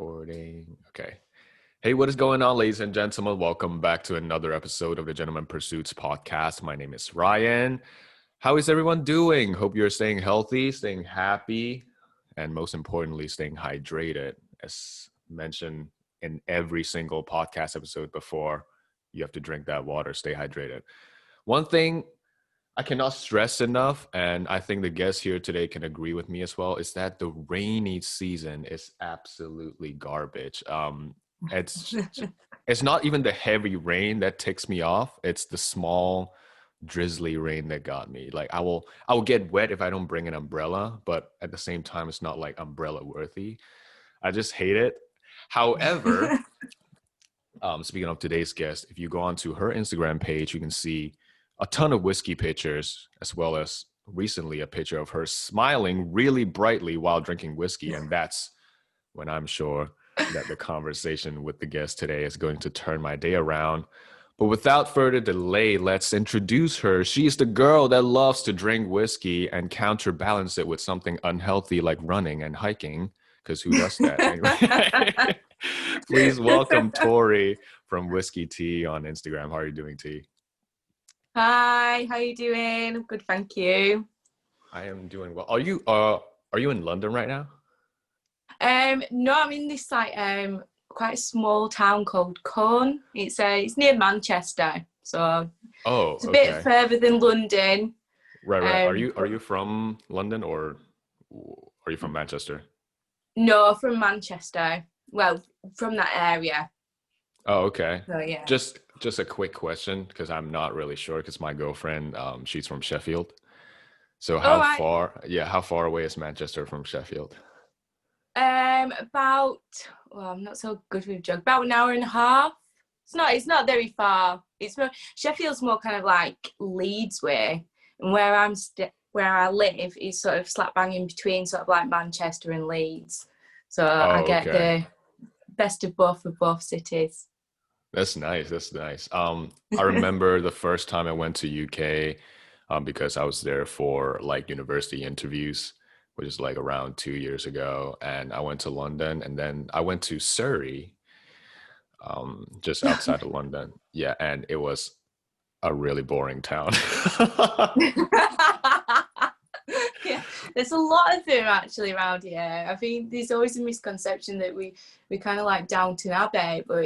Recording. Okay. Hey, what is going on, ladies and gentlemen? Welcome back to another episode of the Gentleman Pursuits podcast. My name is Ryan. How is everyone doing? Hope you're staying healthy, staying happy, and most importantly, staying hydrated. As mentioned in every single podcast episode before, you have to drink that water, stay hydrated. One thing I cannot stress enough, and I think the guests here today can agree with me as well, is that the rainy season is absolutely garbage. It's it's not even the heavy rain that ticks me off. It's the small, drizzly rain that got me. Like I will get wet if I don't bring an umbrella, but at the same time, it's not like umbrella worthy. I just hate it. However, speaking of today's guest, if you go onto her Instagram page, you can see a ton of whiskey pictures, as well as recently a picture of her smiling really brightly while drinking whiskey. And that's when I'm sure that the conversation with the guest today is going to turn my day around. But without further delay, let's introduce her. She's the girl that loves to drink whiskey and counterbalance it with something unhealthy like running and hiking, because who does that? Anyway, please welcome Tori from Whisky.Tee on Instagram. How are you doing, T? Hi, how you doing? I'm good, thank you. I am doing well. Are you in London right now? No, I'm in this quite a small town called Corn. It's near Manchester, so it's a bit further than London. Right. Are you from London or are you from Manchester? No, from Manchester. Well, from that area. Oh, okay. So yeah. Just a quick question, because I'm not really sure, because my girlfriend, she's from Sheffield. So how far away is Manchester from Sheffield? About, well, I'm not so good with geography. About an hour and a half. It's not very far. Sheffield's more kind of like Leeds way, and where I live is sort of slap bang in between, sort of like Manchester and Leeds. So I get the best of both cities. That's nice. I remember the first time I went to UK, because I was there for like university interviews, which is like around 2 years ago. And I went to London, and then I went to Surrey, just outside of London. Yeah. And it was a really boring town. Yeah, there's a lot of them actually around here. I think there's always a misconception that we kind of like Downton Abbey, but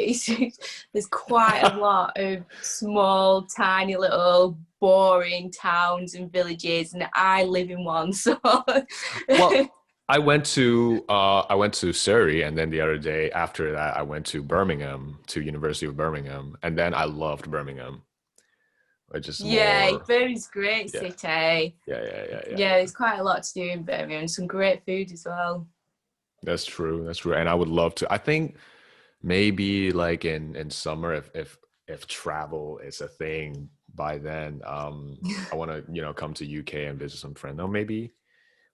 there's quite a lot of small, tiny little boring towns and villages, and I live in one. So, well, I went to Surrey, and then the other day after that, I went to Birmingham, to University of Birmingham, and then I loved Birmingham. Birmingham's great city. Yeah. There's quite a lot to do in Birmingham, and some great food as well. That's true. And I would love to. I think maybe like in summer, if travel is a thing by then, I want to come to UK and visit some friends. Or maybe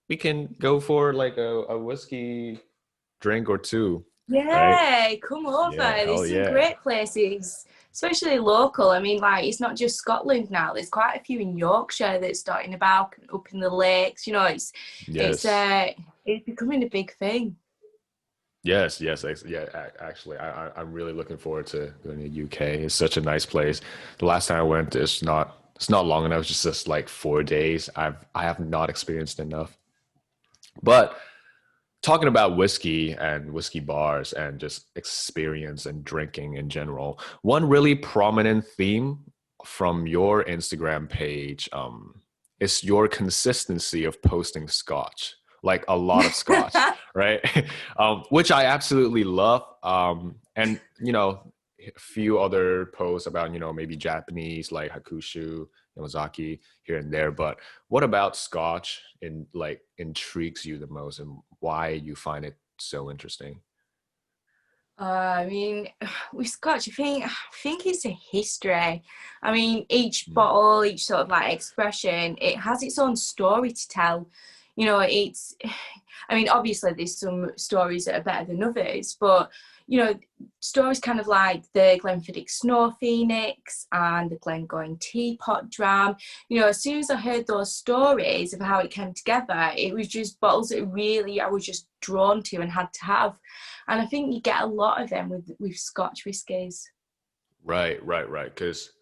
we can go for like a whiskey drink or two. Yeah, right? come over. There's some great places, especially local. I mean, like, it's not just Scotland now. There's quite a few in Yorkshire that's starting about up in the lakes. It's becoming a big thing. Yes. Actually, I'm really looking forward to going to the UK. It's such a nice place. The last time I went, it's not long enough. It's just like 4 days. I have not experienced enough. But talking about whiskey and whiskey bars and just experience and drinking in general, one really prominent theme from your Instagram page is your consistency of posting scotch, like a lot of scotch, right? Which I absolutely love. And, a few other posts about, maybe Japanese, like Hakushu, Yamazaki here and there. But what about scotch intrigues you the most, and why you find it so interesting? I mean, with scotch, I think it's a history. I mean, each bottle, each sort of like expression, it has its own story to tell. you know, it's, I mean, obviously there's some stories that are better than others, but, you know, stories kind of like the Glenfiddich Snow Phoenix and the Glengoyne Teapot Dram, you know, as soon as I heard those stories of how it came together, it was just bottles that really I was just drawn to and had to have. And I think you get a lot of them with Scotch whiskies. Right. Because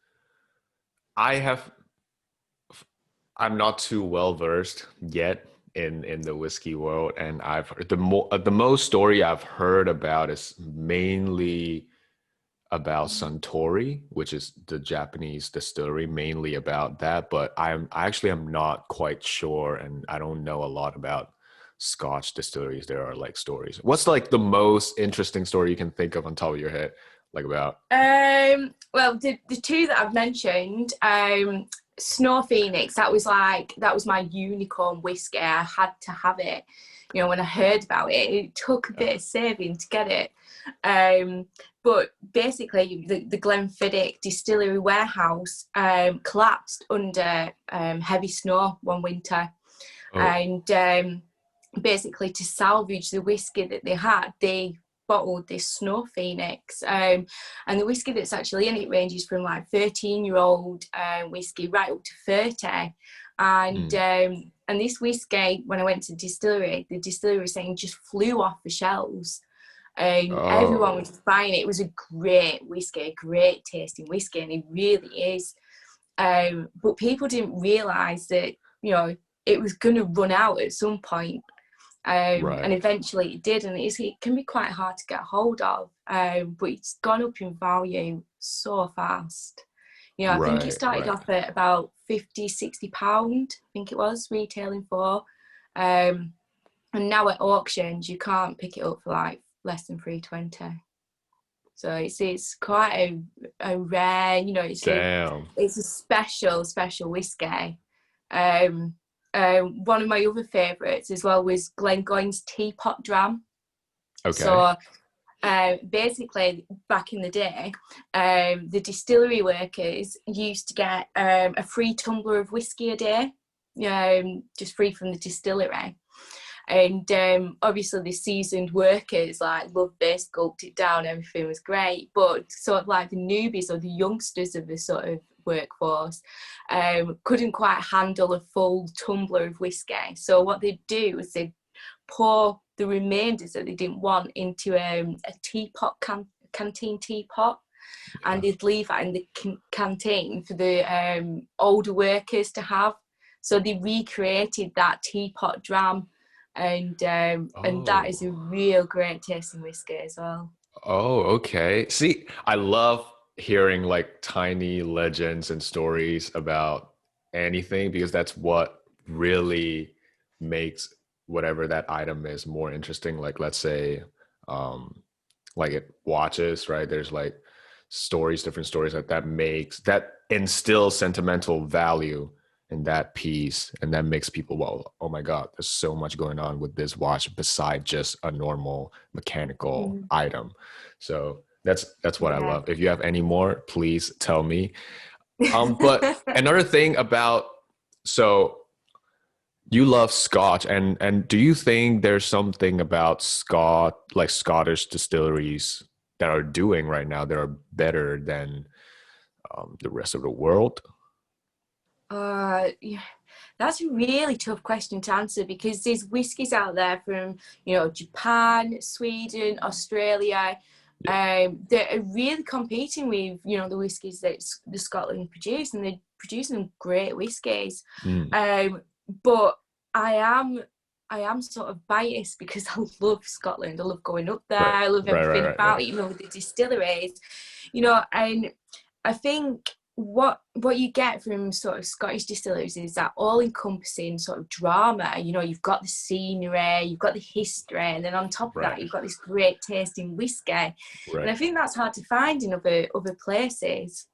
I'm not too well versed yet in the whiskey world, and I've heard the most story I've heard about is mainly about Suntory, which is the Japanese distillery, mainly about that. But I'm not quite sure, and I don't know a lot about Scotch distilleries. There are like stories. What's like the most interesting story you can think of on top of your head, like about? Well, the two that I've mentioned, Snow Phoenix, that was my unicorn whiskey. I had to have it. You know, when I heard about it, it took a bit of saving to get it. But basically, the Glenfiddich distillery warehouse collapsed under heavy snow one winter. Oh. And basically, to salvage the whiskey that they had, they bottled this Snow Phoenix. And the whiskey that's actually in it ranges from like 13-year-old whiskey right up to 30. And this whiskey, when I went to the distillery was saying just flew off the shelves. Everyone was just buying it. It was a great whiskey, a great tasting whiskey, and it really is. But people didn't realise that, you know, it was going to run out at some point. Right. And eventually it did, and it can be quite hard to get hold of, but it's gone up in value so fast. You know, I think it started off at about 50-60 pound, I think it was retailing for, and now at auctions you can't pick it up for like less than 320. So it's quite a rare, you know, it's a special whiskey. One of my other favourites as well was Glengoyne's Teapot Dram. Okay. So basically, back in the day, the distillery workers used to get a free tumbler of whiskey a day, just free from the distillery. And obviously the seasoned workers like loved this, gulped it down, everything was great. But sort of like the newbies or the youngsters of the sort of workforce couldn't quite handle a full tumbler of whiskey. So what they'd do is they'd pour the remainders that they didn't want into a teapot, canteen teapot, and they'd leave that in the canteen for the older workers to have. So they recreated that teapot dram. And that is a real great tasting whiskey as well. Oh, okay. See, I love hearing like tiny legends and stories about anything, because that's what really makes whatever that item is more interesting. Like, let's say, like it watches, right? There's like different stories that instills sentimental value in that piece, and that makes people, well, oh my god, there's so much going on with this watch beside just a normal mechanical item. So that's what I love. If you have any more, please tell me. But another thing about, so you love Scotch, and do you think there's something about Scottish distilleries that are doing right now that are better than the rest of the world? Yeah, that's a really tough question to answer, because there's whiskies out there from, you know, Japan, Sweden, Australia, that are really competing with, you know, the whiskies that the Scotland produce, and they're producing great whiskies. But I am sort of biased because I love Scotland. I love going up there. I love everything about it, you know, with the distilleries, you know, and I think what you get from sort of Scottish distilleries is that all-encompassing sort of drama. You know, you've got the scenery, you've got the history, and then on top of that, you've got this great tasting whiskey. And I think that's hard to find in other places.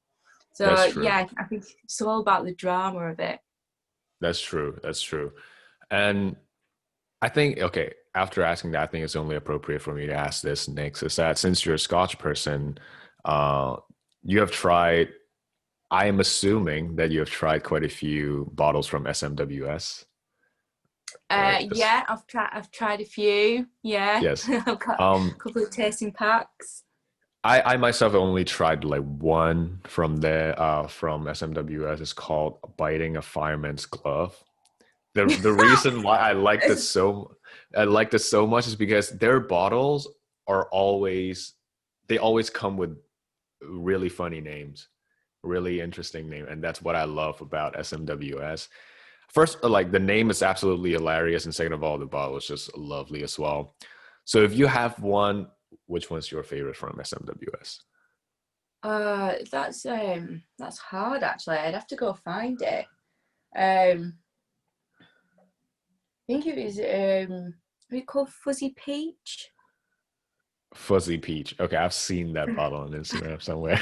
So yeah, I think it's all about the drama of it. That's true. And I think, okay, after asking that, I think it's only appropriate for me to ask this next, is that since you're a Scotch person, you have tried, I am assuming that you have tried quite a few bottles from SMWS. right? Yeah, I've tried a few. Yeah, Yes. I've got a couple of tasting packs. I myself only tried like one from there, from SMWS. It's called Biting a Fireman's Glove. The reason why I liked it so much is because their bottles are always they always come with really funny names, really interesting name, and that's what I love about SMWS. First, like the name is absolutely hilarious, and second of all, the bottle is just lovely as well. So if you have one, which one's your favorite from SMWS? That's hard actually. I'd have to go find it. Um, I think it was what it called Fuzzy Peach. Fuzzy Peach. Okay, I've seen that bottle on Instagram somewhere.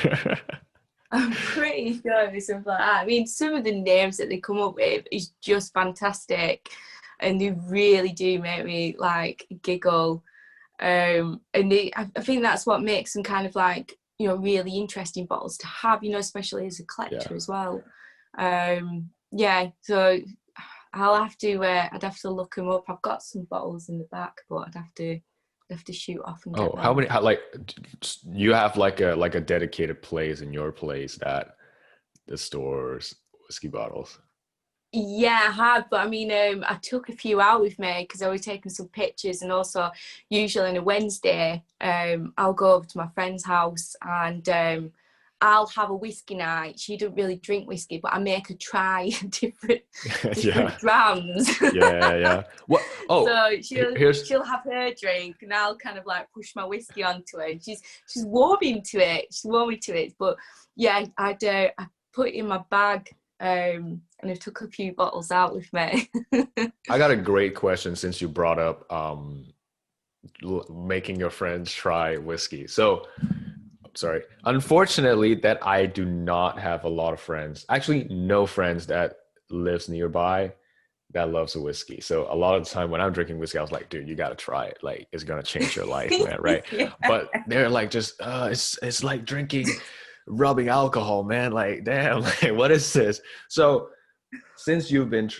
I'm pretty sure it was something like that. I mean, some of the names that they come up with is just fantastic, and they really do make me like giggle. I think that's what makes them kind of like, you know, really interesting bottles to have, you know, especially as a Yeah. collector as well. Yeah, so I'd have to look them up. I've got some bottles in the back, but I'd have to shoot off and get Oh, them. like you have like a dedicated place in your place that the stores whiskey bottles. Yeah, I have, but I mean, I took a few out with me because I was taking some pictures, and also usually on a Wednesday, I'll go over to my friend's house and I'll have a whiskey night. She don't really drink whiskey, but I make her try different Yeah. drams. Yeah. What? Oh, So here's she'll have her drink, and I'll kind of like push my whiskey onto her. And she's warming to it. She's warming to it. But yeah, I put it in my bag. And I took a few bottles out with me. I got a great question since you brought up making your friends try whiskey. So, sorry. Unfortunately, that I do not have a lot of friends. Actually, no friends that lives nearby that loves a whiskey. So a lot of the time when I'm drinking whiskey, I was like, dude, you got to try it. Like, it's going to change your life, man. Right. Yeah. But they're like, just, it's like rubbing alcohol, man. Like, damn, like, what is this? So since you've been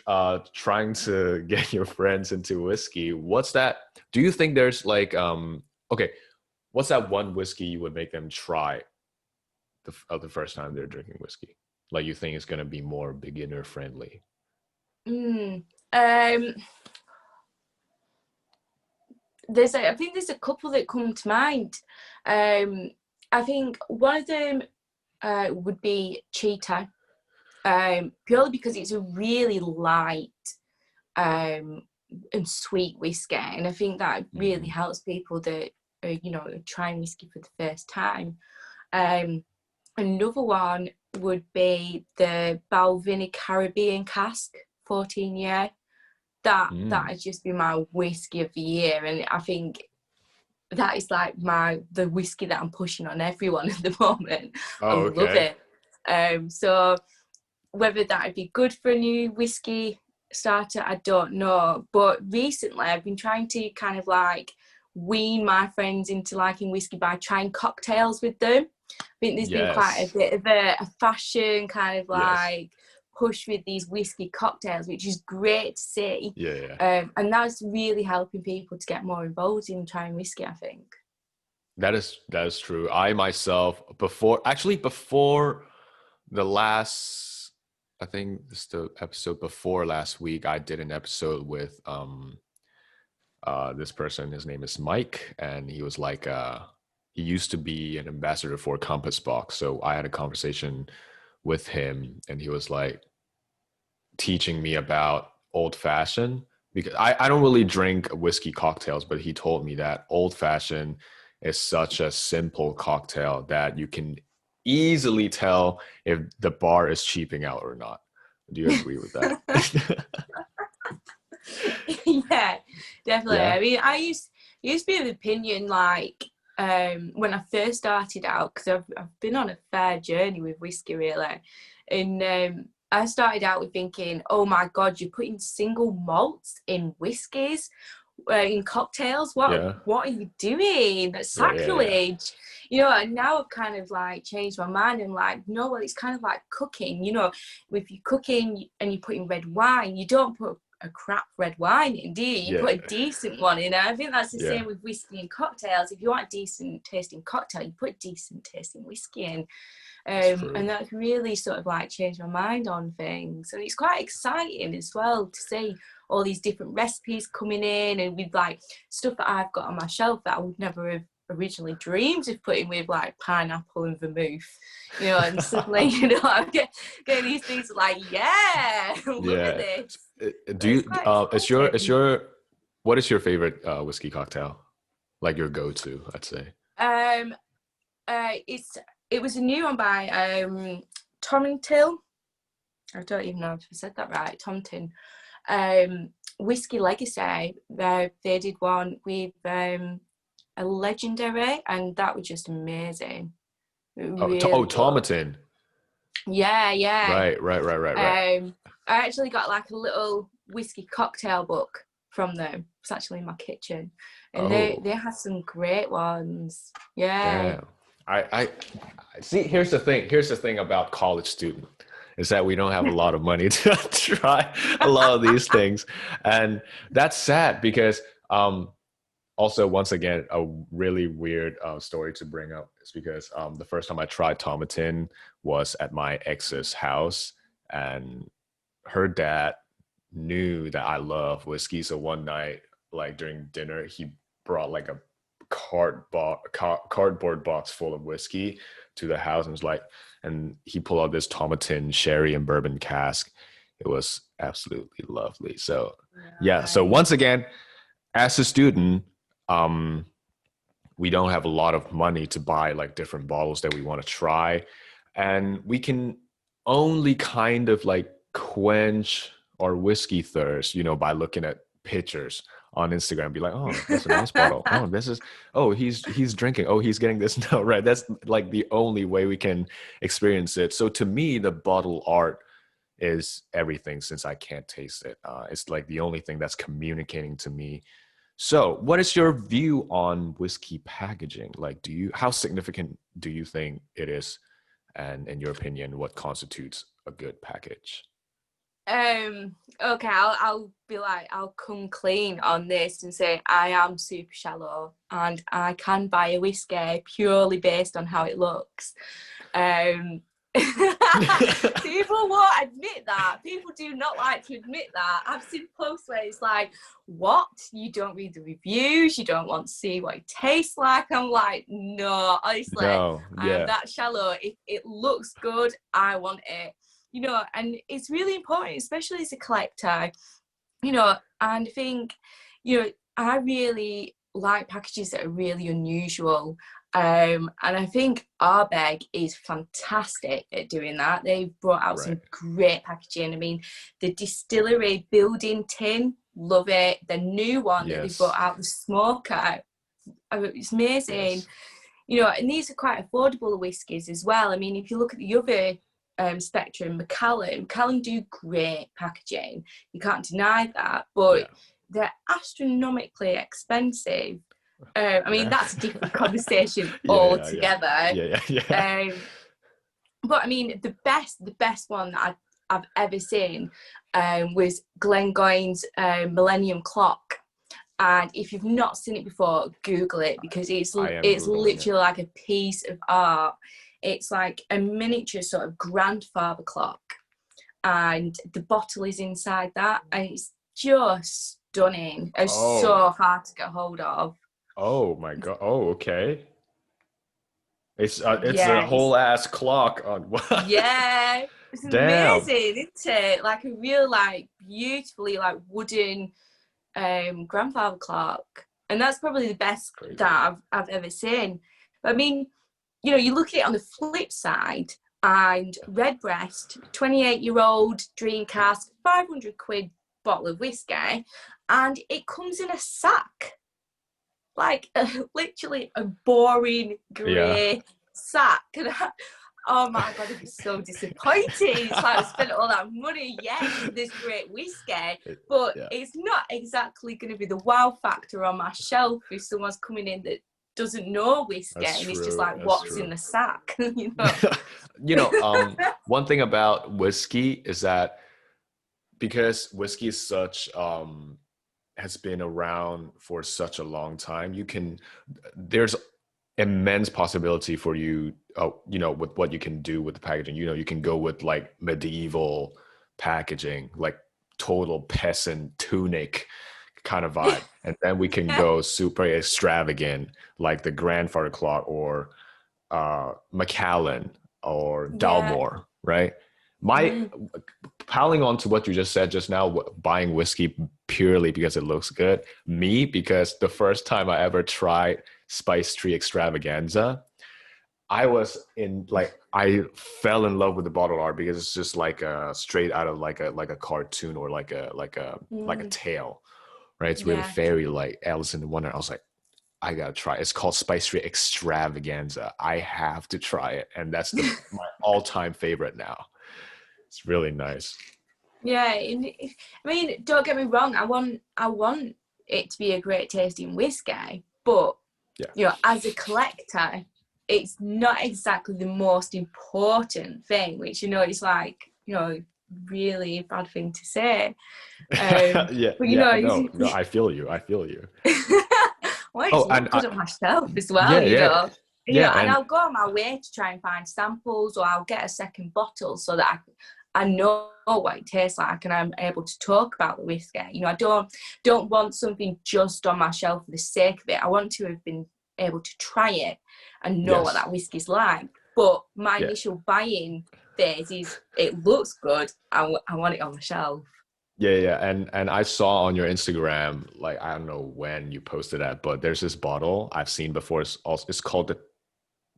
trying to get your friends into whiskey, what's that? Do you think there's like, okay, what's that one whiskey you would make them try the first time they're drinking whiskey? Like you think it's going to be more beginner friendly? I think there's a couple that come to mind. I think one of them would be Cheetah, purely because it's a really light and sweet whiskey, and I think that really helps people that are, you know, trying whiskey for the first time. Another one would be the Balvenie Caribbean Cask 14-year. That has just been my whiskey of the year, and I think that is like the whiskey that I'm pushing on everyone at the moment. Oh, I love okay. it. So whether that would be good for a new whiskey starter, I don't know. But recently I've been trying to kind of like wean my friends into liking whiskey by trying cocktails with them. I think there's been quite a Yes. bit of a fashion kind of Yes. like push with these whiskey cocktails, which is great to see. Yeah. And that's really helping people to get more involved in trying whiskey, I think. That is true. I myself before the last, I think this is the episode before last week, I did an episode with this person. His name is Mike, and he was like he used to be an ambassador for Compass Box. So I had a conversation with him, and he was like teaching me about old fashioned, because I don't really drink whiskey cocktails, but he told me that old fashioned is such a simple cocktail that you can easily tell if the bar is cheaping out or not. Do you agree with that? Yeah, definitely. Yeah. I mean, I used to be of the opinion like when I first started out, because I've been on a fair journey with whiskey really, and I started out with thinking, oh my god, you're putting single malts in whiskies, in cocktails. What Yeah. are you doing? That's Right. Yeah. sacrilege. You know, and now I've kind of like changed my mind and like, no, well, it's kind of like cooking. You know, if you're cooking and you're putting red wine, you don't put a crap red wine in, do you? You put a decent one in. I think that's the same with whiskey and cocktails. If you want a decent tasting cocktail, you put a decent tasting whiskey in. And that's really sort of like changed my mind on things. And it's quite exciting as well to see all these different recipes coming in, and with like stuff that I've got on my shelf that I would never have originally dreamed of putting with, like pineapple and vermouth, you know, and suddenly, you know, I'm getting these things like, look at this. Do you, what is your favorite whiskey cocktail? Like your go-to, I'd say. It was a new one by Torrington. I don't even know if I said that right. Tomton. Whiskey Legacy. They did one with a legendary, and that was just amazing. Really Tomatin. Yeah. Right. I actually got like a little whiskey cocktail book from them. It's actually in my kitchen, and they had some great ones. Yeah. Damn. I see. Here's the thing about college student is that we don't have a lot of money to try a lot of these things, and that's sad because also, once again, a really weird story to bring up is because the first time I tried Tomatin was at my ex's house, and her dad knew that I love whiskey. So one night, like during dinner, he brought like a cardboard box full of whiskey to the house, and was like, and he pulled out this Tomatin sherry and bourbon cask. It was absolutely lovely. So so once again, as a student, we don't have a lot of money to buy like different bottles that we want to try, and we can only kind of like quench our whiskey thirst, you know, by looking at pictures on Instagram, be like, oh, that's a nice bottle. He's drinking. Oh, he's getting this. No, right. That's like the only way we can experience it. So to me, the bottle art is everything, since I can't taste it. It's like the only thing that's communicating to me. So what is your view on whiskey packaging? Like, how significant do you think it is? And in your opinion, what constitutes a good package? Okay, I'll come clean on this and say I am super shallow, and I can buy a whiskey purely based on how it looks. People won't admit that. People do not like to admit that. I've seen posts where it's like, what? You don't read the reviews? You don't want to see what it tastes like? I'm like, no, honestly, I'm that shallow. If it looks good, I want it. You know, and it's really important, especially as a collector, you know, and I think, you know, I really like packages that are really unusual. And I think Ardbeg is fantastic at doing that. They've brought out some great packaging. I mean, the distillery building tin, love it. The new one that they brought out, the smoker, it's amazing. You know, and these are quite affordable whiskies as well. I mean, if you look at the other spectrum, Macallan do great packaging, you can't deny that, but they're astronomically expensive. I mean, that's a different conversation altogether. But I mean, the best one that I've ever seen was Glengoyne's Millennium Clock. And if you've not seen it before, Google it, because it's literally like a piece of art. It's like a miniature sort of grandfather clock, and the bottle is inside that, and it's just stunning. It's so hard to get hold of. Oh my god! Oh, okay. It's a whole ass clock on what? Yeah, it's amazing, isn't it? Like a real, like beautifully like wooden grandfather clock, and that's probably the best that I've ever seen. But I mean, you know, you look at it on the flip side, and Redbreast, 28-year-old dream cask, 500 quid bottle of whiskey, and it comes in a sack, like literally a boring grey sack. Oh my god, it was so disappointing. It's like I spent all that money, for this great whiskey, but it's not exactly going to be the wow factor on my shelf if someone's coming in that doesn't know whiskey, and it's just like, what's in the sack? You know. You know, one thing about whiskey is that because whiskey is such has been around for such a long time, there's immense possibility for you, with what you can do with the packaging. You can go with like medieval packaging, like total peasant tunic kind of vibe, and then we can go super extravagant, like the grandfather clock, or Macallan, or Yeah. Dalmore, right? My Mm. Piling on to what you just said just now, buying whiskey purely because it looks good. Me, because the first time I ever tried Spice.Tree Extravaganza, I fell in love with the bottle art, because it's just like straight out of like a cartoon, or like a Mm. tale, right? It's really Yeah. fairy like Alice in the Wonder. I was like, I gotta try. It's called Spice.Tree Extravaganza. I have to try it, and that's my all-time favorite now. It's really nice. Yeah, I mean, don't get me wrong. I want it to be a great tasting whiskey, but Yeah. as a collector, it's not exactly the most important thing. Which is like really bad thing to say. Yeah, But yeah. No, I feel you. I feel you. I want it Oh, to and look good on my shelf as well. yeah, yeah, yeah, And and I'll go on my way to try and find samples, or I'll get a second bottle so that I know what it tastes like, and I'm able to talk about the whiskey. I don't want something just on my shelf for the sake of it. I want to have been able to try it and know what yes, that whiskey's like. But my yeah, initial buying phase is, it looks good. I want it on the shelf. yeah, yeah. And I saw on your Instagram, like, I don't know when you posted that, but there's this bottle I've seen before. It's called the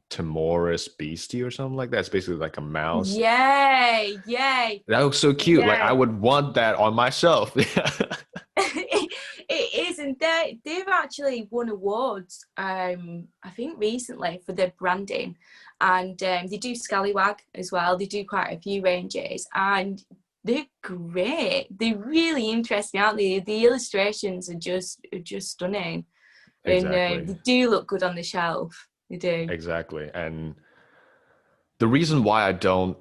Timorous Beastie or something like that. It's basically like a mouse. Yay, yay, That looks so cute. Like, I yay. would want that on my shelf. It is, and they've actually won awards. I think recently for their branding, and they do Scallywag as well. They do quite a few ranges, and they're great. They're really interesting, aren't they? The illustrations are just stunning, and Exactly. they do look good on the shelf. They do. Exactly. And the reason why I don't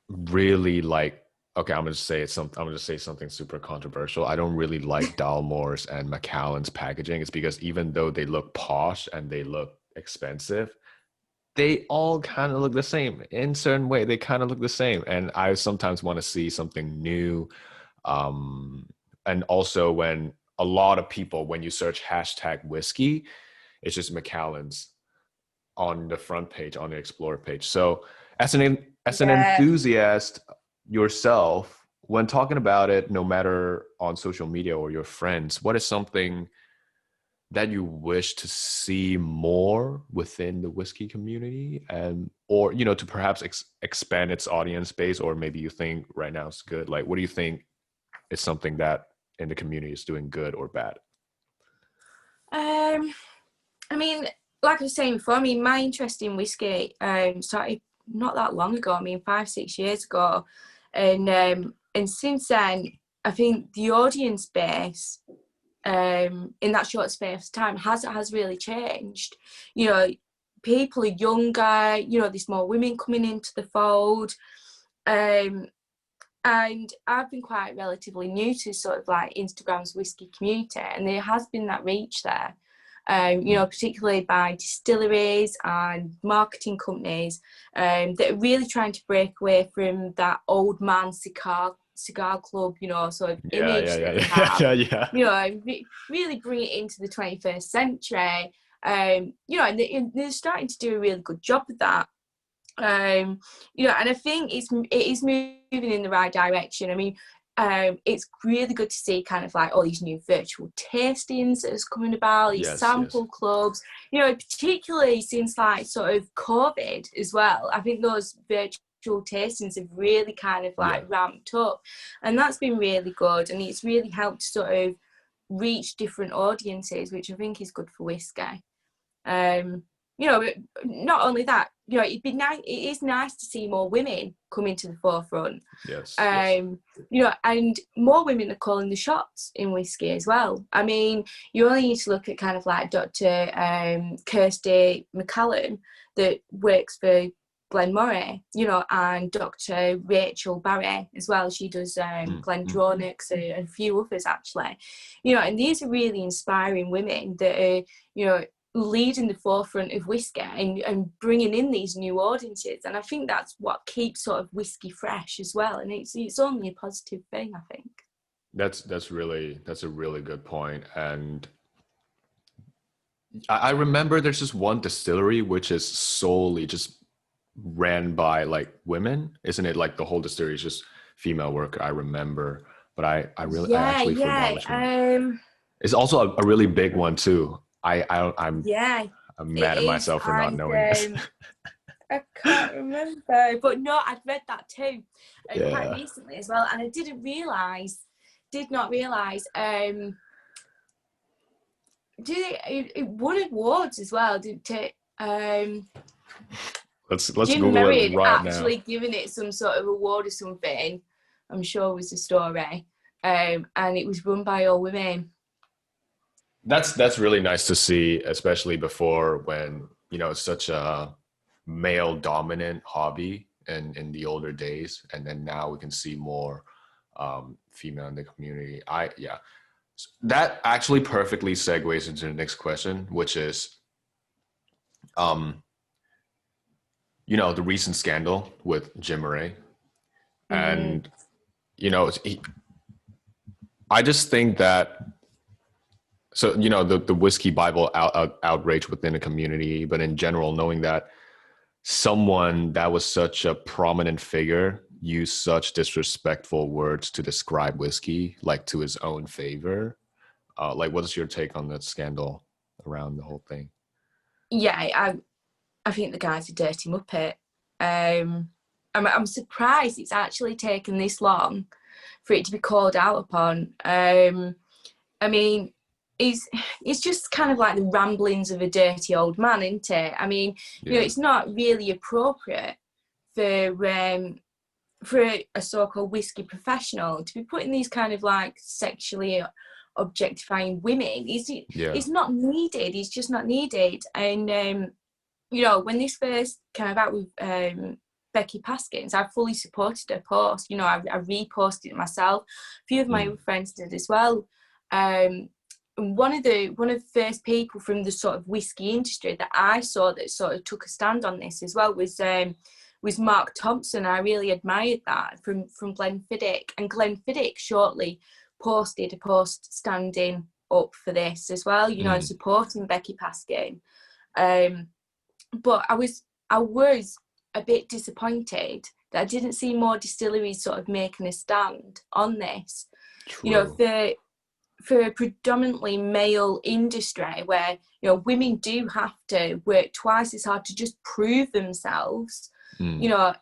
really like, okay, I'm gonna say something super controversial. I don't really like Dalmore's and Macallan's packaging. It's because even though they look posh and they look expensive, they all kind of look the same in certain way. They kind of look the same, and I sometimes want to see something new. um and also, when a lot of people, when you search hashtag whiskey, it's just Macallan's on the front page, on the Explorer page. So as an Yeah. enthusiast yourself, when talking about it, no matter on social media or your friends, what is something that you wish to see more within the whiskey community, and or to perhaps expand its audience base, or maybe you think right now it's good? Like, what do you think is something that in the community is doing good or bad? I mean, like I was saying before, I mean, my interest in whiskey started not that long ago. I mean, 5, 6 years ago, and since then, I think the audience base in that short space of time has really changed. You know, people are younger. There's more women coming into the fold. Um, and I've been quite relatively new to sort of like Instagram's whiskey community, and there has been that reach there. Particularly by distilleries and marketing companies that are really trying to break away from that old man cigar club, sort of Yeah, image yeah, that they yeah, have. yeah, yeah, Really bring it into the 21st century. And they're starting to do a really good job with that. And I think it is moving in the right direction. I mean, it's really good to see kind of like all these new virtual tastings that's coming about, these yes, yes, sample clubs, particularly since like sort of COVID as well. I think those virtual tastings have really kind of yeah. like ramped up, and that's been really good, and it's really helped sort of reach different audiences, which I think is good for whiskey. Um, not only that, it is nice to see more women come into the forefront. Yes, yes. And more women are calling the shots in whiskey as well. I mean, you only need to look at kind of like Dr. Kirsty McCallum, that works for Glenmorangie, you know, and Dr. Rachel Barry as well. She does Glendronach and a few others actually, you know, and these are really inspiring women that are, you know, leading the forefront of whiskey and bringing in these new audiences. And I think that's what keeps sort of whiskey fresh as well. And it's only a positive thing, I think. That's a really good point. And I remember there's just one distillery which is solely just ran by like women, isn't it? Like the whole distillery is just female worker. I remember, but I actually forgot which one. It's also a really big one too. I'm mad at myself for not knowing this. I can't remember, but no, I'd read that too quite recently as well, and I did not realize it won awards as well, didn't it? Let's Jim Google Murray it right actually now. giving it some sort of award or something, I'm sure was the story, and it was run by all women. That's really nice to see, especially before, when, you know, it's such a male dominant hobby in the older days, and then now we can see more female in the community. That actually perfectly segues into the next question, which is you know, the recent scandal with Jim Murray. And you know, I just think that, so, you know, the whiskey Bible outrage within the community, but in general, knowing that someone that was such a prominent figure used such disrespectful words to describe whiskey, like to his own favor. Like, what is your take on that scandal around the whole thing? Yeah, I think the guy's a dirty muppet. I'm surprised it's actually taken this long for it to be called out upon. I mean, it's just kind of like the ramblings of a dirty old man, isn't it? I mean, you know, it's not really appropriate for a so-called whiskey professional to be putting these kind of like sexually objectifying women. It's not needed. It's just not needed. And you know, when this first came about with Becky Paskins, I fully supported her post. You know, I reposted it myself. A few of my other friends did as well. One of the first people from the sort of whiskey industry that I saw that sort of took a stand on this as well was Mark Thompson. I really admired that from Glenfiddich, and Glenfiddich shortly posted a post standing up for this as well, you know, and supporting Becky Paskin. But I was a bit disappointed that I didn't see more distilleries sort of making a stand on this. True. You know, for a predominantly male industry where, you know, women do have to work twice as hard to just prove themselves, you know,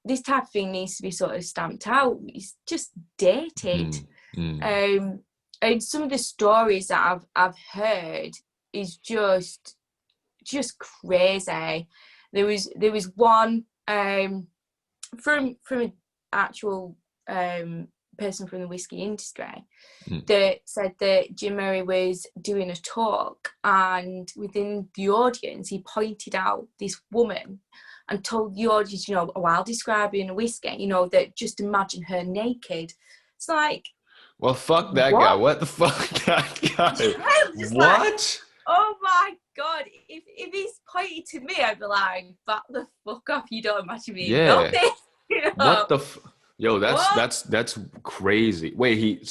this type of thing needs to be sort of stamped out. It's just dated. And some of the stories that I've heard is just crazy. There was one from an actual person from the whiskey industry that said that Jim Murray was doing a talk, and within the audience he pointed out this woman and told the audience, you know, while describing a whiskey, you know, that just imagine her naked. It's like, well, fuck that guy. What the fuck, that guy? What? Like, oh my God, if he's pointing to me, I'd be like, back the fuck off, you don't imagine me filming. You know? What the yo, that's crazy. Wait,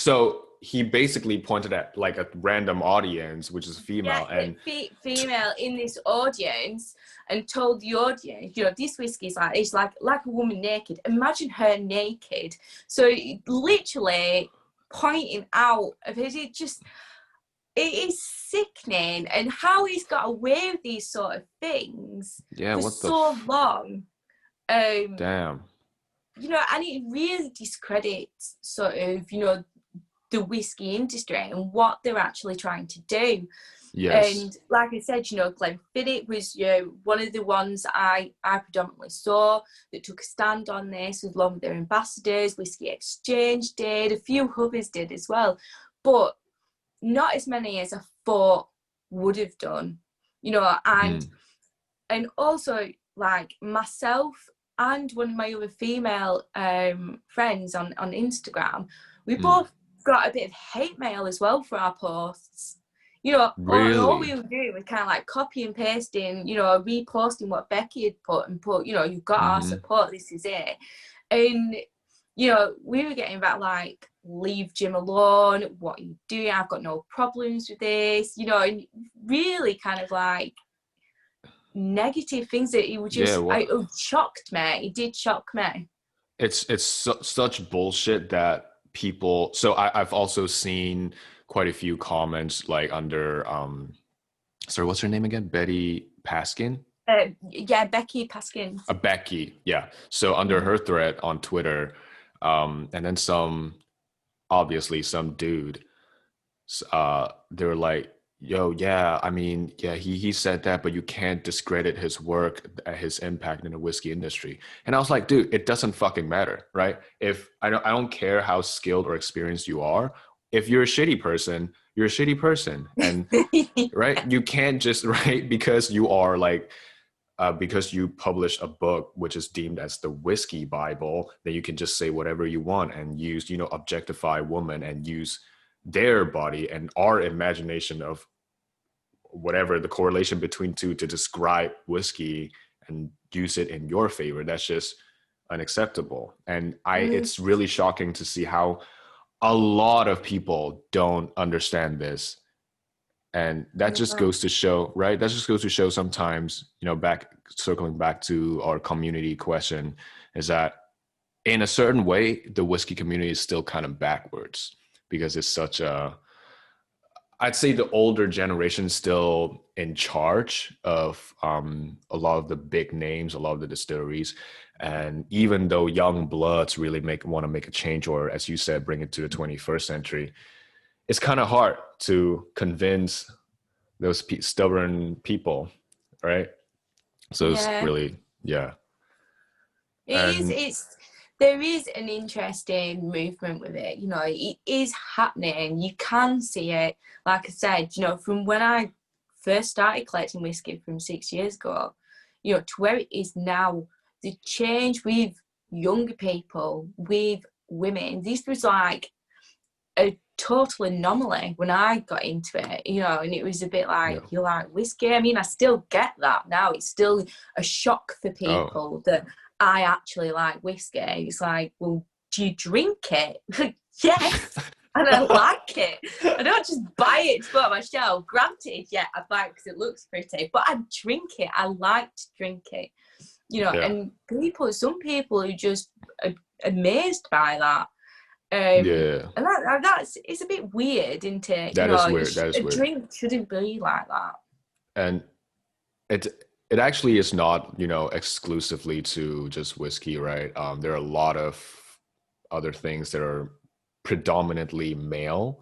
he basically pointed at like a random audience, which is female, and female in this audience, and told the audience, you know, this whiskey is like, it's like a woman naked. Imagine her naked. So literally pointing out of his, it is sickening, and how he's got away with these sort of things for so long. Damn. You know, and it really discredits sort of, you know, the whiskey industry and what they're actually trying to do. Yes. And like I said, you know, Glenfiddich was, you know, one of the ones I predominantly saw that took a stand on this, along with their ambassadors. Whiskey Exchange did, a few others did as well, but not as many as I thought would have done, you know. And also, like myself and one of my other female friends on Instagram, we both got a bit of hate mail as well for our posts. You know, all Really? we were doing was kind of like copy and pasting, you know, reposting what Becky had put and put, you know, you've got our support, this is it. And, you know, we were getting that like, leave Jim alone, what are you doing? I've got no problems with this, you know, and really kind of like negative things that it was just, Yeah, it shocked me. It did shock me. it's such bullshit that people. So I've also seen quite a few comments like under sorry, what's her name again? Betty Paskin? Yeah, Becky Paskin. Becky, yeah. So under her thread on Twitter, and then obviously some dude, they were like, yo, yeah, I mean, yeah, he said that, but you can't discredit his work, his impact in the whiskey industry. And I was like, dude, it doesn't fucking matter, right? If I don't care how skilled or experienced you are. If you're a shitty person, you're a shitty person. And right, you can't just right because you are like because you publish a book which is deemed as the whiskey Bible, then you can just say whatever you want and use, you know, objectify women and use their body and our imagination of whatever the correlation between two to describe whiskey and use it in your favor. That's just unacceptable. And it's really shocking to see how a lot of people don't understand this. And that just goes to show, right? That just goes to show sometimes, you know, circling back to our community question, is that in a certain way, the whiskey community is still kind of backwards because it's such I'd say the older generation is still in charge of a lot of the big names, a lot of the distilleries. And even though young bloods really want to make a change, or as you said, bring it to the 21st century, it's kind of hard to convince those stubborn people, right? So it's really, yeah. There is an interesting movement with it. You know, it is happening. You can see it. Like I said, you know, from when I first started collecting whiskey from 6 years ago, you know, to where it is now, the change with younger people, with women, this was like a total anomaly when I got into it, you know, and it was a bit like, you like whiskey? I mean, I still get that now. It's still a shock for people that I actually like whiskey. It's like, well, do you drink it? Yes, and I like it. I don't just buy it to put on my shelf. Granted, yeah, I buy it because it looks pretty, but I drink it. I like to drink it, you know. And some people are just amazed by that. And it's a bit weird, isn't it? That is weird. That is weird. A drink shouldn't be like that. And it actually is not, you know, exclusively to just whiskey, right? There are a lot of other things that are predominantly male.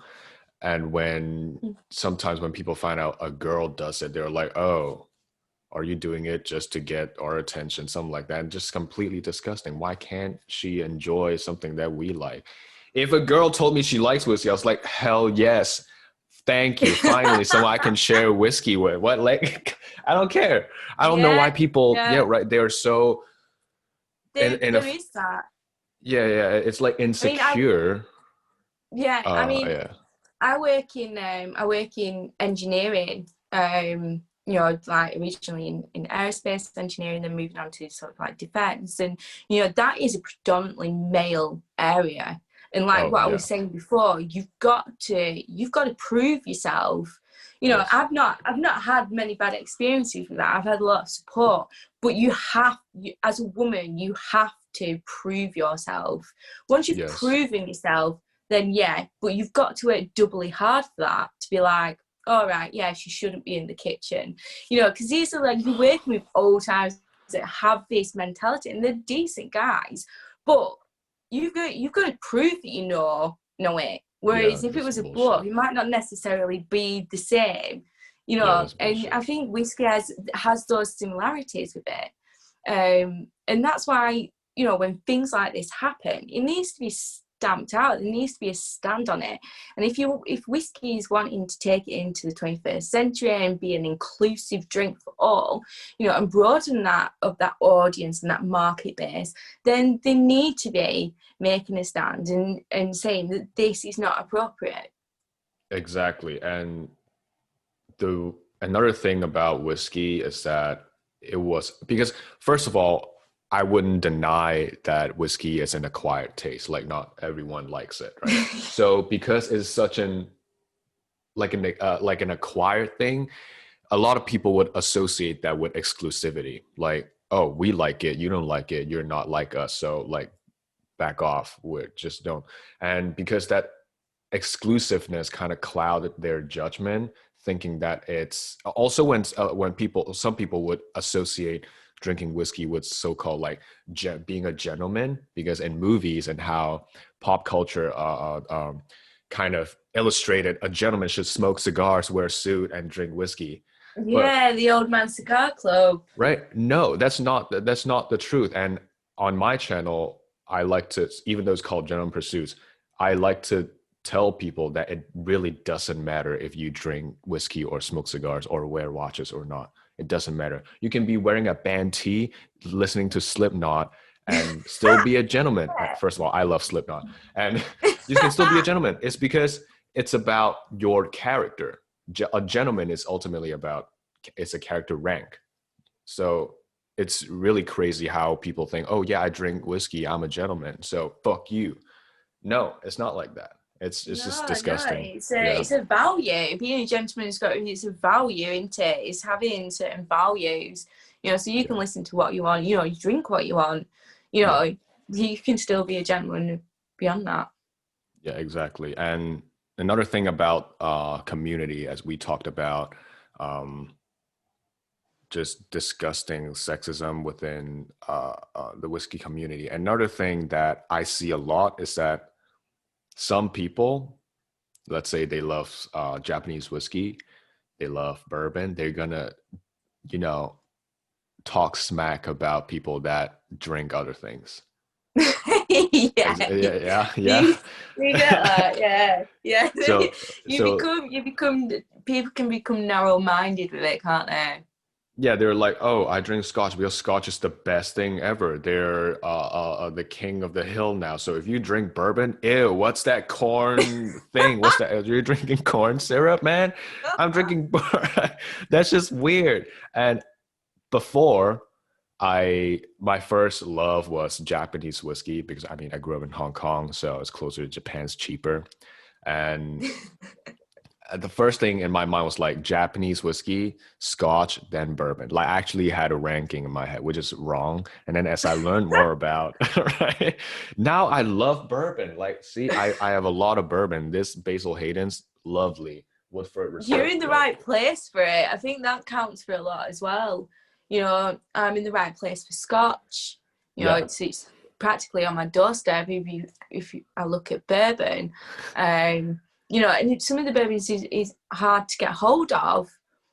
And sometimes when people find out a girl does it, they're like, oh, are you doing it just to get our attention? Something like that. And just completely disgusting. Why can't she enjoy something that we like? If a girl told me she likes whiskey, I was like, hell yes. Thank you. Finally, someone I can share whiskey with. What? Like, I don't care. I don't know why people, right. They are so. There is that. Yeah. It's like insecure. I work in engineering. You know, like originally in aerospace engineering, then moving on to sort of like defense, and you know that is a predominantly male area. And like I was saying before, you've got to prove yourself. You know, I've not had many bad experiences with that. I've had a lot of support, but as a woman, you have to prove yourself. Once you've proven yourself, then but you've got to work doubly hard for that to be like, all right, she shouldn't be in the kitchen. You know, because these are like, you're working with old times that have this mentality, and they're decent guys, but you've got to prove that you know it. Whereas if it was a bloke, it might not necessarily be the same, you know. And I think whiskey has those similarities with it, and that's why, you know, when things like this happen, it needs to be stamped out. There needs to be a stand on it. And if whiskey is wanting to take it into the 21st century and be an inclusive drink for all, you know, and broaden that audience and that market base, then they need to be making a stand and saying that this is not appropriate. Exactly. And another thing about whiskey is that it was, because first of all, I wouldn't deny that whiskey is an acquired taste. Like not everyone likes it, right? So because it's such an acquired thing, a lot of people would associate that with exclusivity. Like, oh, we like it, you don't like it, you're not like us, so like back off, we just don't. And because that exclusiveness kind of clouded their judgment, thinking that it's also when some people would associate drinking whiskey with so-called like being a gentleman, because in movies and how pop culture kind of illustrated a gentleman should smoke cigars, wear a suit, and drink whiskey. Yeah, but, the old man cigar club. Right? No, that's not the truth. And on my channel, I like to, even though it's called Gentleman Pursuits, I like to tell people that it really doesn't matter if you drink whiskey or smoke cigars or wear watches or not. It doesn't matter. You can be wearing a band tee, listening to Slipknot, and still be a gentleman. First of all, I love Slipknot. And you can still be a gentleman. It's because it's about your character. A gentleman is ultimately it's a character rank. So it's really crazy how people think, oh yeah, I drink whiskey, I'm a gentleman, so fuck you. No, it's not like that. It's just disgusting. No, it's a value. Being a gentleman it's a value, isn't it? It's having certain values, you know, so you can listen to what you want, you know, you drink what you want, you know, you can still be a gentleman beyond that. Yeah, exactly. And another thing about community, as we talked about, just disgusting sexism within the whiskey community. Another thing that I see a lot is that some people, let's say they love Japanese whiskey, they love bourbon, they're gonna, you know, talk smack about people that drink other things. You get that, yeah. So People can become narrow-minded with it, can't they? Yeah, they're like, oh, I drink scotch because scotch is the best thing ever. They're the king of the hill now. So if you drink bourbon, ew, what's that corn thing? What's that? You're drinking corn syrup, man? I'm drinking. That's just weird. And before, my first love was Japanese whiskey, because I mean I grew up in Hong Kong, so it's closer to Japan, it's cheaper. And the first thing in my mind was like Japanese whiskey, scotch, then bourbon. Like I actually had a ranking in my head, which is wrong. And then as I learned more about, right, now I love bourbon. Like, see, I have a lot of bourbon. This Basil Hayden's lovely. Woodford Reserve. You're in the right place for it. I think that counts for a lot as well. You know, I'm in the right place for scotch. You know, it's practically on my doorstep if I look at bourbon. You know, and some of the bourbons is hard to get hold of.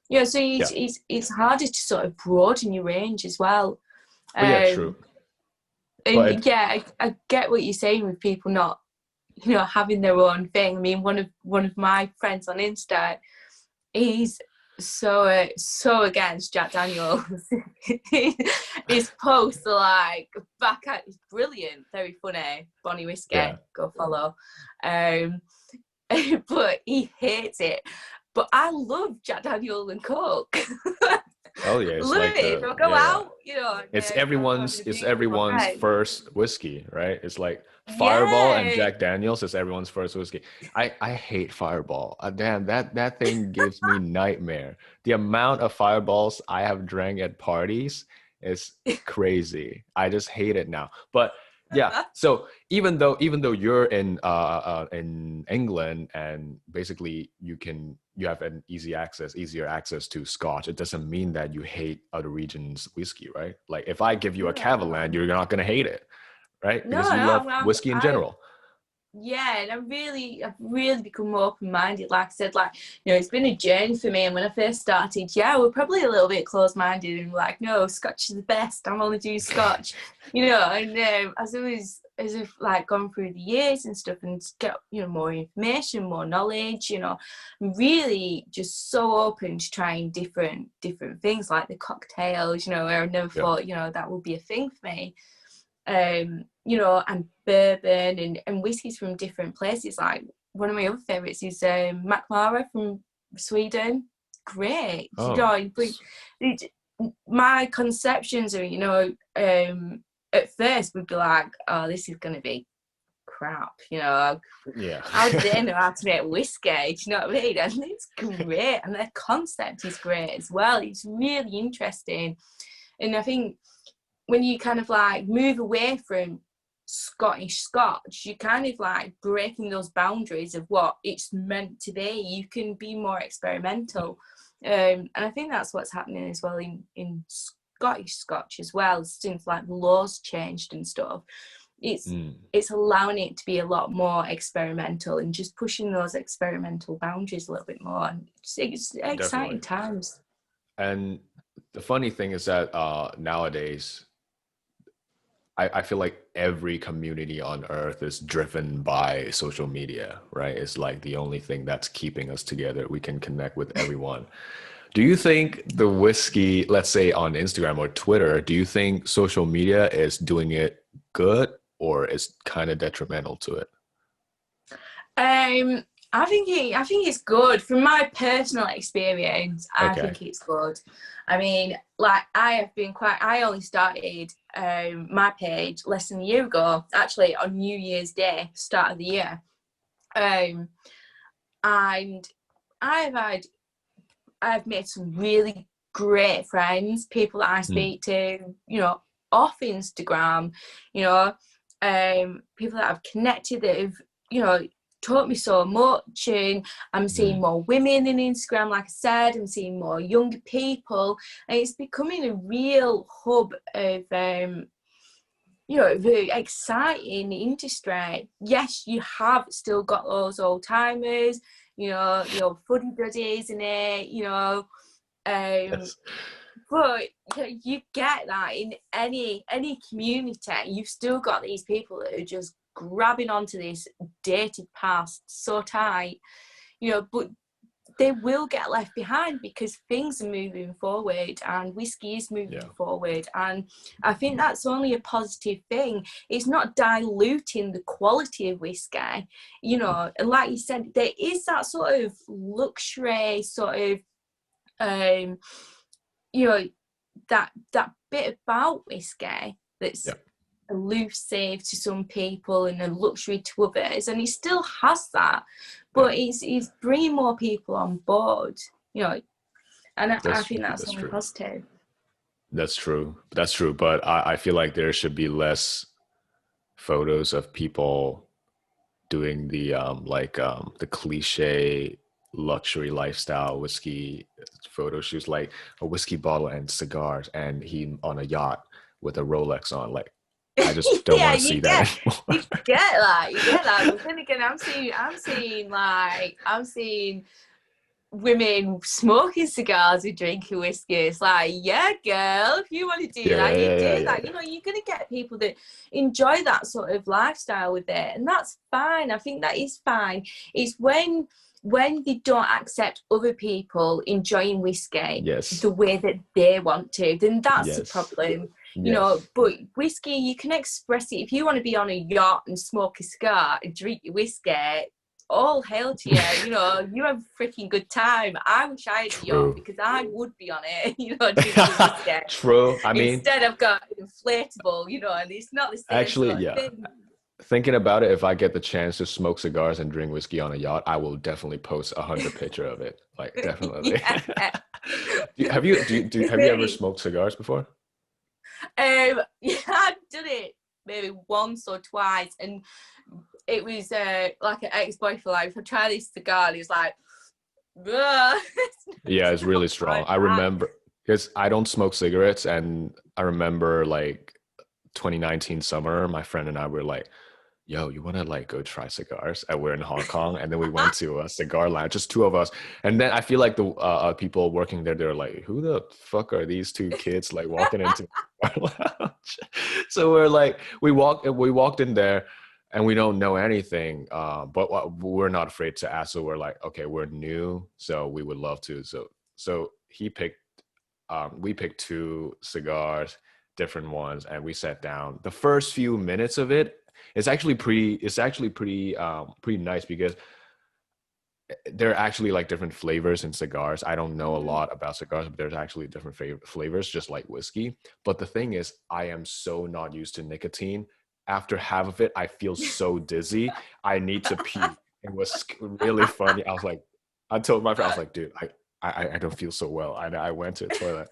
You know, so it's harder to sort of broaden your range as well. Yeah, true. And I get what you're saying with people not, you know, having their own thing. I mean, one of my friends on Insta, he's so against Jack Daniels. His posts are like back at, it's brilliant, very funny. Bonnie Whiskey, go follow. But he hates it. But I love Jack Daniel and Coke. Oh yeah, it's love like it. I'll go out, you know. It's everyone's first whiskey, right? It's like Fireball and Jack Daniels is everyone's first whiskey. I hate Fireball. Damn, that thing gives me nightmare. The amount of Fireballs I have drank at parties is crazy. I just hate it now. But yeah, so even though you're in England and basically you have an easier access to scotch, it doesn't mean that you hate other regions' whiskey, right? Like if I give you a Cavalan, you're not gonna hate it, right? Because you love whiskey in general. Yeah, and I've really become more open-minded. Like I said, like, you know, it's been a journey for me. And when I first started, we're probably a little bit closed-minded and like, no, scotch is the best. I'm only doing scotch, you know. And as I was as I've like gone through the years and stuff and get, you know, more information, more knowledge, you know, I'm really just so open to trying different things, like the cocktails, you know, where I never thought, you know, that would be a thing for me. You know, and bourbon and whiskies from different places. Like one of my other favourites is Macmara from Sweden. Great. You know, my conceptions are, you know, at first would be like, oh, this is going to be crap, you know. Yeah. How do they know how to make whiskey? Do you know what I mean? And it's great. And their concept is great as well. It's really interesting. And I think when you kind of like move away from Scottish Scotch, you're kind of like breaking those boundaries of what it's meant to be. You can be more experimental. And I think that's what's happening as well in Scottish Scotch as well, since like the laws changed and stuff. It's allowing it to be a lot more experimental and just pushing those experimental boundaries a little bit more. And it's exciting times. And the funny thing is that nowadays, I feel like every community on earth is driven by social media, right? It's like the only thing that's keeping us together. We can connect with everyone. Do you think the whiskey, let's say on Instagram or Twitter, do you think social media is doing it good or is kind of detrimental to it? I think it's good. From my personal experience, I think it's good. I mean, like I only started my page less than a year ago, actually on New Year's Day, start of the year. And I've made some really great friends, people that I speak to, you know, off Instagram, you know, people that I've connected that have, you know, taught me so much. And I'm seeing more women in Instagram, like I said. I'm seeing more younger people, and it's becoming a real hub of you know, very exciting industry. Yes, you have still got those old timers, you know, your fuddy duddies in it, you know, but you get that in any community. You've still got these people that are just grabbing onto this dated past so tight, you know, but they will get left behind because things are moving forward and whiskey is moving forward. And I think that's only a positive thing. It's not diluting the quality of whiskey, you know, and like you said, there is that sort of luxury sort of, you know, that bit about whiskey that's elusive to some people and a luxury to others, and it still has that, but it's bringing more people on board, you know, and I think that's only positive. That's true, but I feel like there should be less photos of people doing the the cliche luxury lifestyle whiskey photo shoots, like a whiskey bottle and cigars and he on a yacht with a Rolex on. Like, I just don't want to see that anymore. You get that. But then again, I'm seeing women smoking cigars and drinking whiskey. It's like, yeah, girl, if you want to do that, you do that. You know, you're going to get people that enjoy that sort of lifestyle with it, and that's fine. I think that is fine. It's when they don't accept other people enjoying whiskey the way that they want to, then that's the problem. You know, but whiskey, you can express it. If you want to be on a yacht and smoke a cigar and drink your whiskey, all hail to you. You know, you have a freaking good time. I wish I had a yacht because I would be on it, you know, drinking whiskey. True. I mean, instead I've got an inflatable, you know, and it's not the same actually, sort of thing. Thinking about it, if I get the chance to smoke cigars and drink whiskey on a yacht, I will definitely post 100 picture of it. Like, definitely. Have you ever smoked cigars before? Yeah, I've done it maybe once or twice, and it was like an ex-boyfriend. Like, if I try this cigar, and he was like, yeah, it's really strong. I remember, because I don't smoke cigarettes, and I remember like 2019 summer, my friend and I were like, yo, you want to like go try cigars? And we're in Hong Kong, and then we went to a cigar lounge, just two of us. And then I feel like the people working there, they're like, who the fuck are these two kids like walking into? lounge. So we're like, we walked in there and we don't know anything, but we're not afraid to ask. So we're like, okay, we're new, so we would love to. So he picked, we picked 2 cigars, different ones, and we sat down. The first few minutes of it, it's actually pretty nice because there are actually like different flavors in cigars. I don't know a lot about cigars, but there's actually different flavors, just like whiskey. But the thing is, I am so not used to nicotine. After half of it, I feel so dizzy. I need to pee. It was really funny. I was like, I told my friend, I was like, dude, I don't feel so well. I went to the toilet.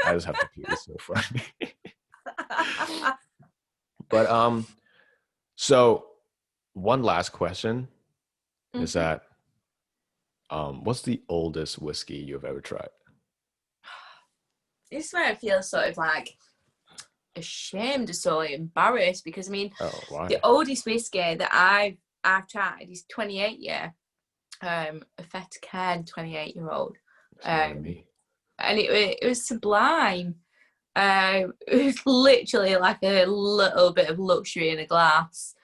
I just have to pee. It's so funny. But so one last question is that what's the oldest whiskey you've ever tried? This is where I feel sort of like ashamed or so embarrassed, because I mean, the oldest whiskey that I've tried is 28 year, a Fettercairn 28-year-old, and it was sublime. It was literally like a little bit of luxury in a glass,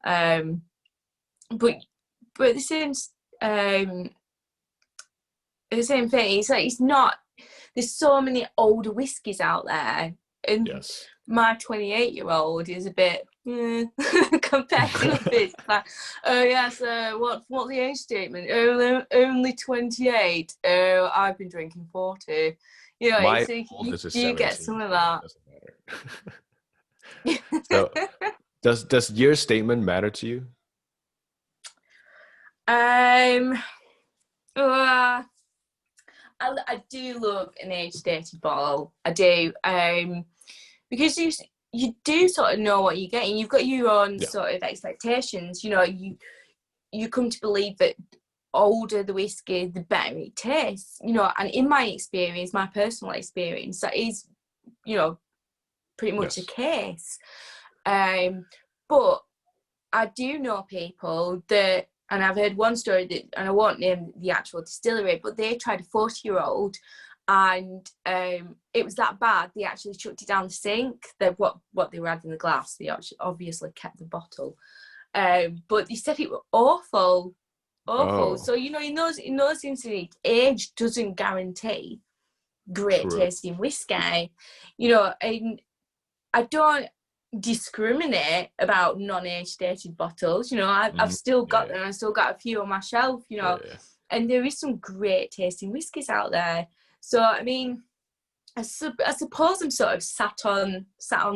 but the same thing. It's like, it's not. There's so many older whiskies out there, and my 28-year-old is a bit compared to this. Like, oh yes, what's the age statement? Only 28. Oh, I've been drinking 40. You know, my oldest is 17. You get some of that. So, does your statement matter to you? I do love an age-dated bottle. I do, because you do sort of know what you're getting. You've got your own sort of expectations. You know, you come to believe that older the whiskey, the better it tastes. You know, and in my experience, my personal experience, that is, you know, pretty much the case. But I do know people that. And I've heard one story that, and I won't name the actual distillery, but they tried a 40-year-old, and it was that bad. They actually chucked it down the sink. What they were had in the glass, they obviously kept the bottle. But they said it was awful. Oh. So, you know, in those instances, age doesn't guarantee great tasting whiskey. You know, and I don't discriminate about non-age dated bottles. You know, I've still got them. I've still got a few on my shelf, you know, and there is some great tasting whiskies out there. So I mean, I suppose I'm sort of sat on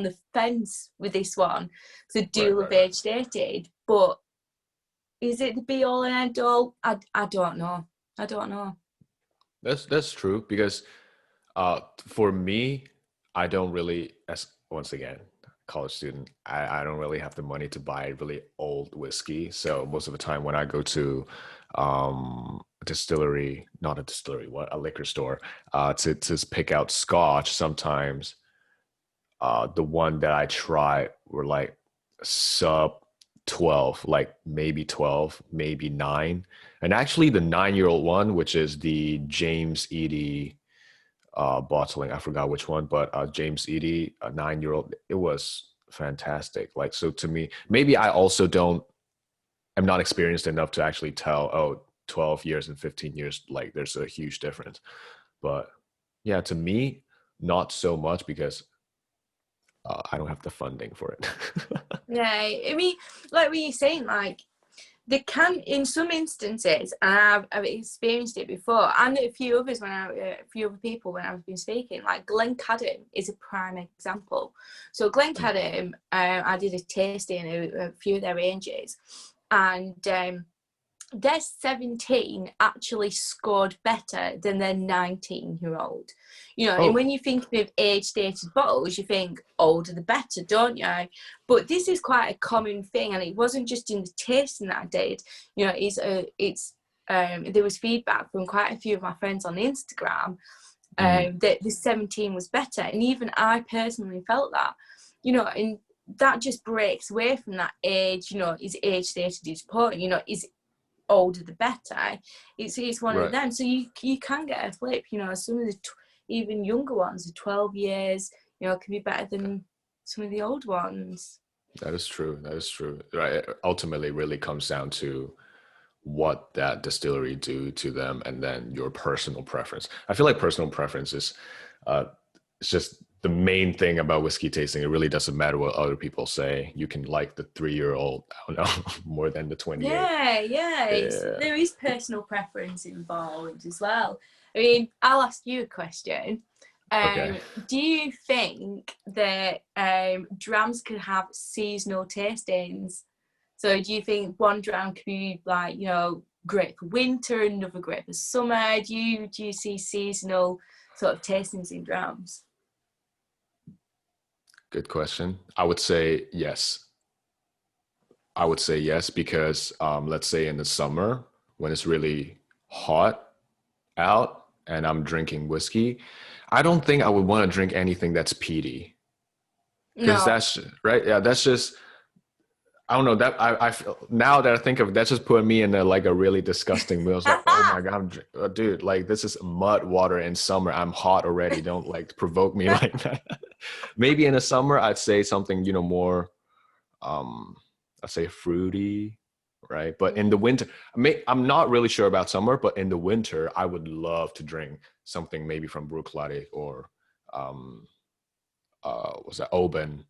the fence with this one, because I do love age dated, but is it the be all and end all? I don't know. That's true, because for me, I don't really, as once again, college student, I don't really have the money to buy really old whiskey. So most of the time when I go to a liquor store, to pick out scotch, sometimes the one that I try were like sub 12, like maybe 12, maybe 9. And actually the 9-year-old one, which is the James Eady bottling, I forgot which one, but James Eady, a 9-year-old, it was fantastic. Like, so to me, maybe I also I'm not experienced enough to actually tell, 12 years and 15 years, like there's a huge difference. But yeah, to me, not so much, because I don't have the funding for it. Yeah, I mean, like what you're saying, like, they can, in some instances, and I've experienced it before, and a few others a few other people when I've been speaking, like Glencadam is a prime example. So Glencadam, I did a tasting a few of their ranges, and their 17 actually scored better than their 19-year-old. You know, and when you think of age-dated bottles, you think older the better, don't you? But this is quite a common thing, and it wasn't just in the tasting that I did. You know, there was feedback from quite a few of my friends on Instagram that the 17 was better, and even I personally felt that. You know, and that just breaks away from that age. You know, is age-dated is important? You know, is older the better. It's one of them. So you can get a flip. You know, some of the even younger ones are 12 years. you know, can be better than some of the old ones. That is true. That is true. Right. It ultimately really comes down to what that distillery do to them, and then your personal preference. I feel like personal preference is it's just the main thing about whiskey tasting. It really doesn't matter what other people say. You can like the 3-year-old, I don't know, more than the 28. There is personal preference involved as well. I mean, I'll ask you a question. Okay. Do you think that drams could have seasonal tastings? So do you think one dram could be like, you know, great for winter, another great for summer? Do you see seasonal sort of tastings in drams? Good question. I would say yes. I would say yes because let's say in the summer when it's really hot out and I'm drinking whiskey, I don't think I would want to drink anything that's peaty because No. that's right. Yeah, that's just I don't know that I feel now that I think of it, that's just putting me in a really disgusting mood. I was like, oh my god, dude, like this is mud water in summer. I'm hot already. Don't like provoke me like that. Maybe in the summer I'd say something more I'd say fruity, right? But in the winter, I'm not really sure about summer, but in the winter I would love to drink something maybe from Bruichladdich or was that Oban,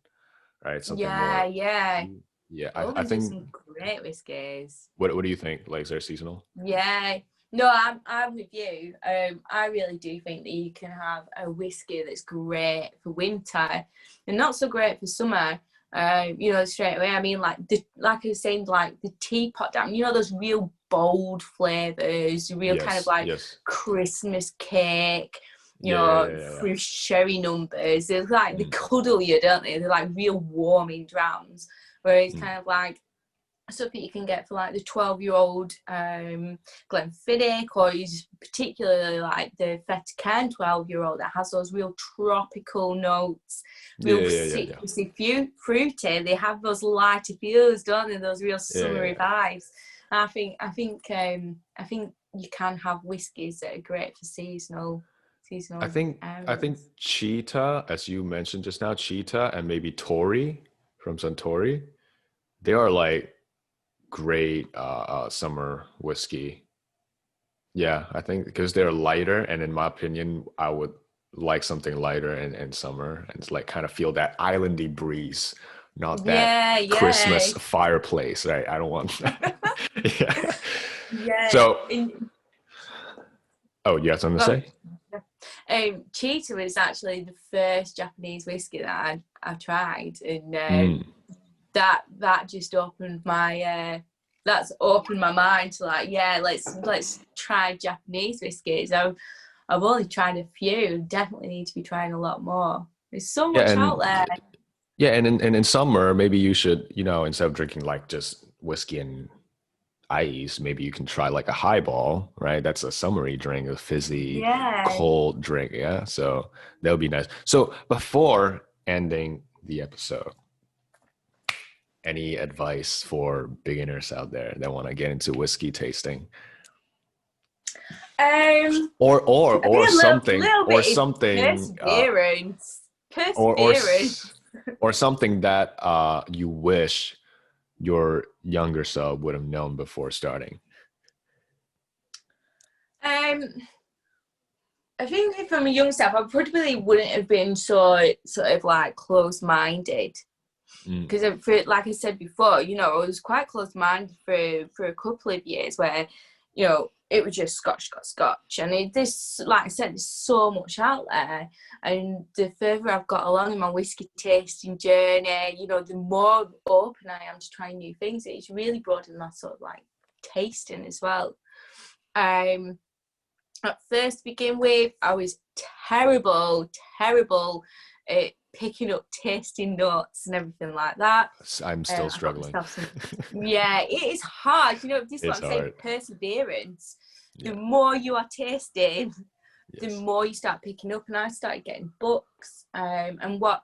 right? Something more. Yeah. Yeah, I Opens with think. some great whiskies. What do you think? Like, is there seasonal? Yeah. No, I'm with you. I really do think that you can have a whiskey that's great for winter and not so great for summer. You know, straight away. I mean, like I was saying, like the teapot down. You know, those real bold flavors, real kind of Yes, like yes. Christmas cake. You know, Yeah. through sherry numbers. They're like they Mm, cuddle you, don't they? They're like real warming drams. Whereas mm. kind of like something you can get for like the 12-year-old Glenfiddich, or you just particularly like the Fettercairn 12-year-old that has those real tropical notes, real Yeah. citrusy, fruity. They have those lighter feels, don't they? Those real summery Yeah. vibes. And I think you can have whiskies that are great for seasonal I think areas. Cheetah, as you mentioned just now, Cheetah and maybe Tori from Suntory, they are like great summer whiskey. Yeah, I think because they're lighter, and in my opinion, I would like something lighter in summer and it's like kind of feel that islandy breeze, not that Yeah. Christmas fireplace, right? I don't want that. Yeah. Yeah. So, oh, you have something to Well, say? Cheetah was actually the first Japanese whiskey that I tried, and Mm. that just opened my that's opened my mind to like, yeah, let's try Japanese whiskies. I've only tried a few. Definitely need to be trying a lot more. There's so Yeah, much out there. and in summer, maybe you should, instead of drinking like just whiskey and ice, maybe you can try like a highball, right? That's a summery drink, a fizzy, Yeah. cold drink. Yeah. So that would be nice. So before ending the episode, any advice for beginners out there that want to get into whiskey tasting? Um, I Or think a something little or bit of something perseverance. or or Perseverance. s- or something that you wish your younger self would have known before starting. Um, I think if I'm a young self, I probably wouldn't have been so sort of like close-minded Mm. because, like I said before, you know, I was quite close-minded for a couple of years where, you know, it was just Scotch, and like I said, there's so much out there, and the further I've got along in my whiskey tasting journey, you know, the more open I am to trying new things. It's really broadened my sort of like tasting as well. At first to begin with, I was terrible at picking up tasting notes and everything like that. I'm still I got struggling. myself some. Yeah, it is hard. You know, this is what It's I'm saying. hard. Perseverance. The Yeah. more you are tasting, the Yes. more you start picking up. And I started getting books. And what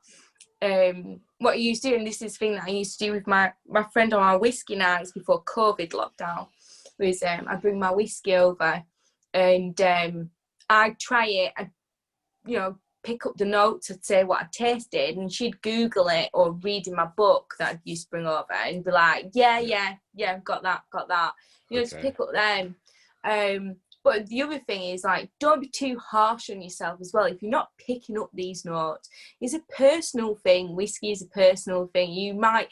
I used to do, and this is the thing that I used to do with my friend on our whiskey nights before COVID lockdown, was I bring my whiskey over and I try it. I, you know, pick up the notes, I'd say what I tasted, and she'd Google it or read in my book that I used to bring over and be like, yeah, got that. You know, to pick up them. But the other thing is, like, don't be too harsh on yourself as well. If you're not picking up these notes, it's a personal thing. Whiskey is a personal thing. You might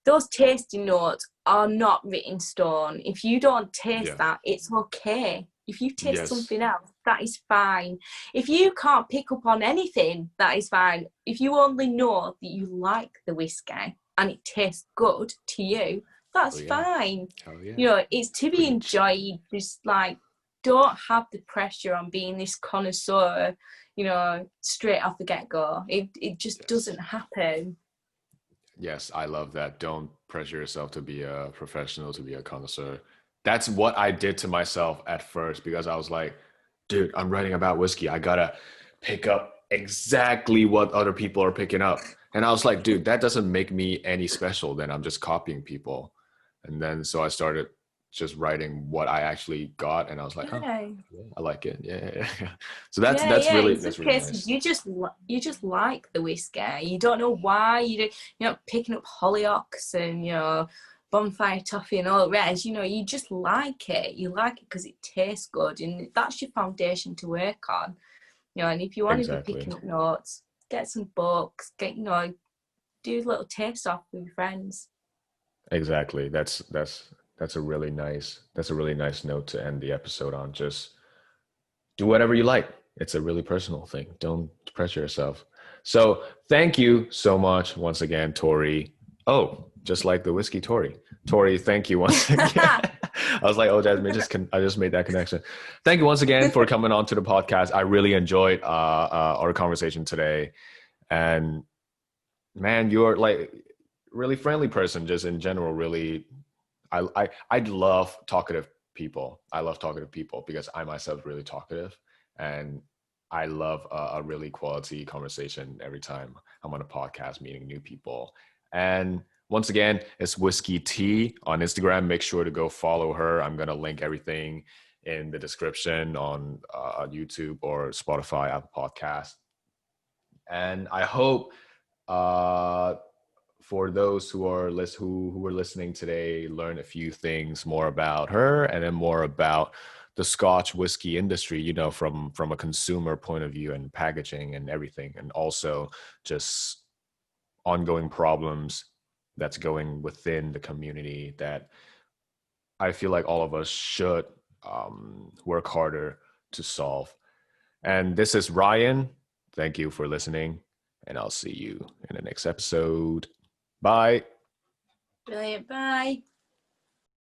those tasting notes are not written stone. If you don't taste that, it's okay. If you taste something else, that is fine. If you can't pick up on anything, that is fine. If you only know that you like the whiskey and it tastes good to you, that's fine. You know, it's to be enjoyed. Just like, don't have the pressure on being this connoisseur, you know, straight off the get-go. It just doesn't happen. Yes, I love that. Don't pressure yourself to be a professional, to be a connoisseur. That's what I did to myself at first, because I was like, dude, I'm writing about whiskey. I gotta pick up exactly what other people are picking up. And I was like, dude, that doesn't make me any special. Then I'm just copying people. And then so I started just writing what I actually got, and I was like, oh, I like it. Yeah. So that's really nice. You just like the whiskey. You don't know why. You're not picking up Hollyoaks and, you know, bonfire toffee and all the rest. You know, you just like it. You like it because it tastes good, and that's your foundation to work on. You know, and if you want to be picking up notes, get some books. Do a little taste off with your friends. Exactly. That's a really nice note to end the episode on. Just do whatever you like. It's a really personal thing. Don't pressure yourself. So thank you so much once again, Tori. Oh, just like the whiskey, Tori. Tori, thank you once again. I was like, oh, Jasmine, I just made that connection. Thank you once again for coming on to the podcast. I really enjoyed our conversation today. And man, you're like really friendly person, just in general. Really, I love talkative people. I love talkative people because I myself really talkative, and I love a really quality conversation every time I'm on a podcast meeting new people. And once again, it's Whisky.Tee on Instagram. Make sure to go follow her. I'm gonna link everything in the description on YouTube or Spotify, Apple Podcast. And I hope for those who were listening today, learn a few things more about her, and then more about the Scotch whiskey industry, you know, from a consumer point of view, and packaging and everything, and also just ongoing problems that's going within the community that I feel like all of us should work harder to solve. And this is Ryan. Thank you for listening, and I'll see you in the next episode. Bye. Brilliant. Bye.